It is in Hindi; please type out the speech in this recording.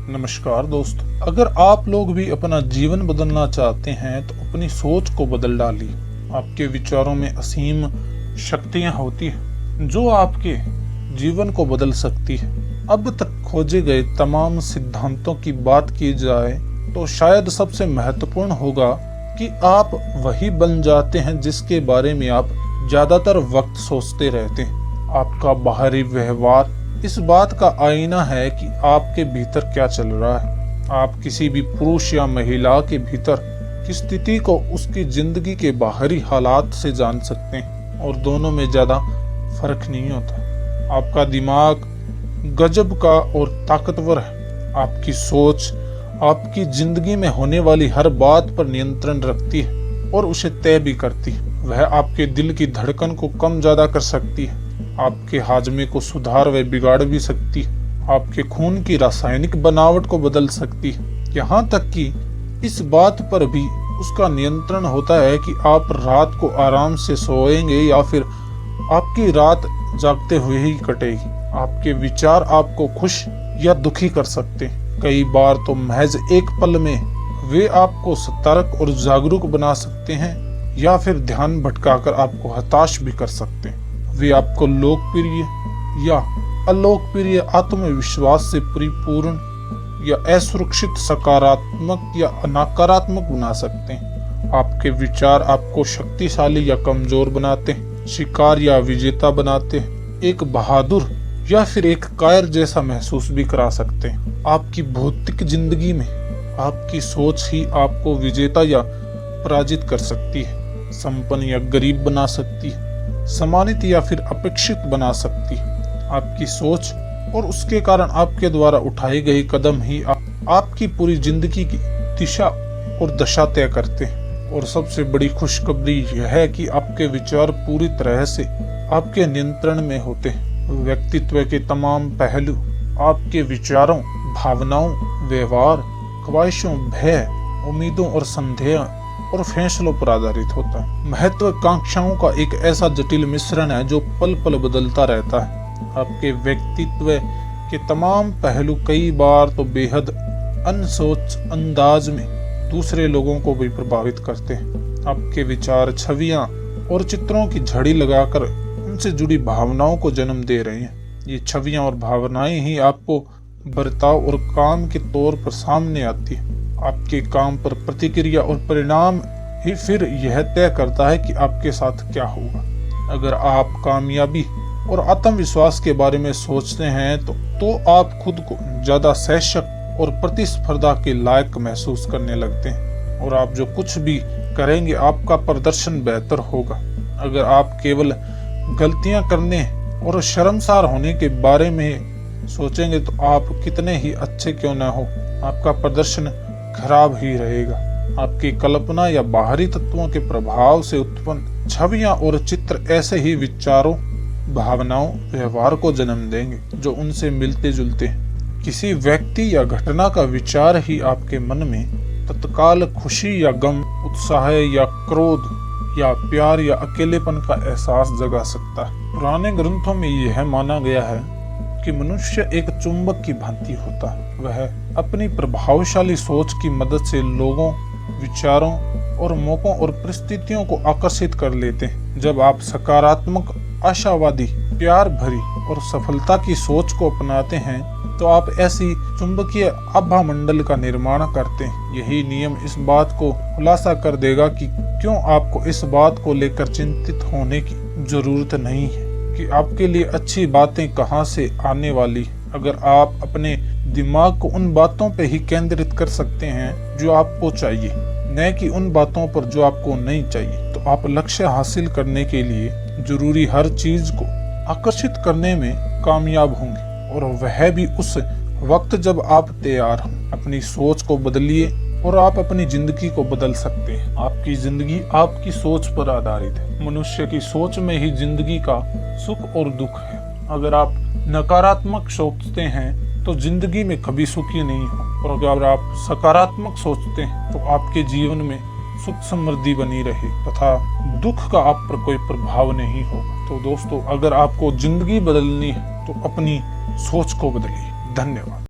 नमस्कार दोस्तों, अगर आप लोग भी अपना जीवन बदलना चाहते हैं तो अपनी सोच को बदल डालिए। आपके विचारों में असीम शक्तियां होती हैं जो आपके जीवन को बदल सकती है। अब तक खोजे गए तमाम सिद्धांतों की बात की जाए तो शायद सबसे महत्वपूर्ण होगा कि आप वही बन जाते हैं जिसके बारे में आप ज्यादातर वक्त सोचते रहते हैं। आपका बाहरी व्यवहार इस बात का आईना है कि आपके भीतर क्या चल रहा है। आप किसी भी पुरुष या महिला के भीतर की स्थिति को उसकी जिंदगी के बाहरी हालात से जान सकते हैं और दोनों में ज्यादा फर्क नहीं होता। आपका दिमाग गजब का और ताकतवर है। आपकी सोच आपकी जिंदगी में होने वाली हर बात पर नियंत्रण रखती है और उसे तय भी करती है। वह आपके दिल की धड़कन को कम ज्यादा कर सकती है, आपके हाजमे को सुधार व बिगाड़ भी सकती है, आपके खून की रासायनिक बनावट को बदल सकती है। यहाँ तक कि इस बात पर भी उसका नियंत्रण होता है कि आप रात को आराम से सोएंगे या फिर आपकी रात जागते हुए ही कटेगी। आपके विचार आपको खुश या दुखी कर सकते हैं। कई बार तो महज एक पल में वे आपको सतर्क और जागरूक बना सकते हैं या फिर ध्यान भटकाकर आपको हताश भी कर सकते हैं। वे आपको लोकप्रिय या अलोकप्रिय आत्मविश्वास से परिपूर्ण या असुरक्षित, सकारात्मक या नकारात्मक बना सकते हैं। आपके विचार आपको शक्तिशाली या कमजोर बनाते हैं, शिकार या विजेता बनाते हैं, एक बहादुर या फिर एक कायर जैसा महसूस भी करा सकते हैं। आपकी भौतिक जिंदगी में आपकी सोच ही आपको विजेता या पराजित कर सकती है, संपन्न या गरीब बना सकती है, सम्मानित या फिर अपेक्षित बना सकती है। आपकी सोच और उसके कारण आपके द्वारा उठाए गए कदम ही आपकी पूरी जिंदगी की दिशा और दशा तय करते हैं। और सबसे बड़ी खुशखबरी यह है कि आपके विचार पूरी तरह से आपके नियंत्रण में होते हैं। व्यक्तित्व के तमाम पहलू आपके विचारों, भावनाओं, व्यवहार, ख्वाहिशों, भय, उम्मीदों और संदेह और फैसलों पर आधारित होता है। महत्वाकांक्षाओं का एक ऐसा जटिल मिश्रण है जो पल पल बदलता रहता है। आपके व्यक्तित्व के तमाम पहलू कई बार तो बेहद अनसोच अंदाज में दूसरे लोगों को भी प्रभावित करते हैं। आपके विचार छवियां और चित्रों की झड़ी लगाकर उनसे जुड़ी भावनाओं को जन्म दे रहे हैं। ये छवियां और भावनाएं ही आपको बर्ताव और काम के तौर पर सामने आती है। आपके काम पर प्रतिक्रिया और परिणाम ही फिर यह तय करता है कि आपके साथ क्या होगा। अगर आप कामयाबी और आत्मविश्वास के बारे में सोचते हैं तो आप खुद को ज्यादा सशक्त और प्रतिस्पर्धा के लायक महसूस करने लगते हैं और आप जो कुछ भी करेंगे आपका प्रदर्शन बेहतर होगा। अगर आप केवल गलतियां करने और शर्मसार होने के बारे में सोचेंगे तो आप कितने ही अच्छे क्यों न हो, आपका प्रदर्शन खराब ही रहेगा। आपकी कल्पना या बाहरी तत्वों के प्रभाव से उत्पन्न छवियां और चित्र ऐसे ही विचारों, भावनाओं, व्यवहार को जन्म देंगे जो उनसे मिलते जुलते हैं। किसी व्यक्ति या घटना का विचार ही आपके मन में तत्काल खुशी या गम, उत्साह या क्रोध या प्यार या अकेलेपन का एहसास जगा सकता है। पुराने ग्रंथों में यह माना गया है कि मनुष्य एक चुंबक की भांति होता है। वह अपनी प्रभावशाली सोच की मदद से लोगों, विचारों और मौकों और परिस्थितियों को आकर्षित कर लेते हैं। जब आप सकारात्मक, आशावादी, प्यार भरी और सफलता की सोच को अपनाते हैं तो आप ऐसी चुंबकीय आभा मंडल का निर्माण करते हैं। यही नियम इस बात को खुलासा कर देगा कि क्यों आपको इस बात को लेकर चिंतित होने की जरूरत नहीं है कि आपके लिए अच्छी बातें कहां से आने वाली। अगर आप अपने दिमाग को उन बातों पे ही केंद्रित कर सकते हैं जो आपको चाहिए, न कि उन बातों पर जो आपको नहीं चाहिए, तो आप लक्ष्य हासिल करने के लिए जरूरी हर चीज को आकर्षित करने में कामयाब होंगे, और वह भी उस वक्त जब आप तैयार हों। अपनी सोच को बदलिए और आप अपनी जिंदगी को बदल सकते हैं। आपकी जिंदगी आपकी सोच पर आधारित है। मनुष्य की सोच में ही जिंदगी का सुख और दुख है। अगर आप नकारात्मक सोचते हैं तो जिंदगी में कभी सुखी नहीं हो, और अगर आप सकारात्मक सोचते हैं तो आपके जीवन में सुख समृद्धि बनी रहे तथा दुख का आप पर कोई प्रभाव नहीं होगा। तो दोस्तों, अगर आपको जिंदगी बदलनी है तो अपनी सोच को बदलिए। धन्यवाद।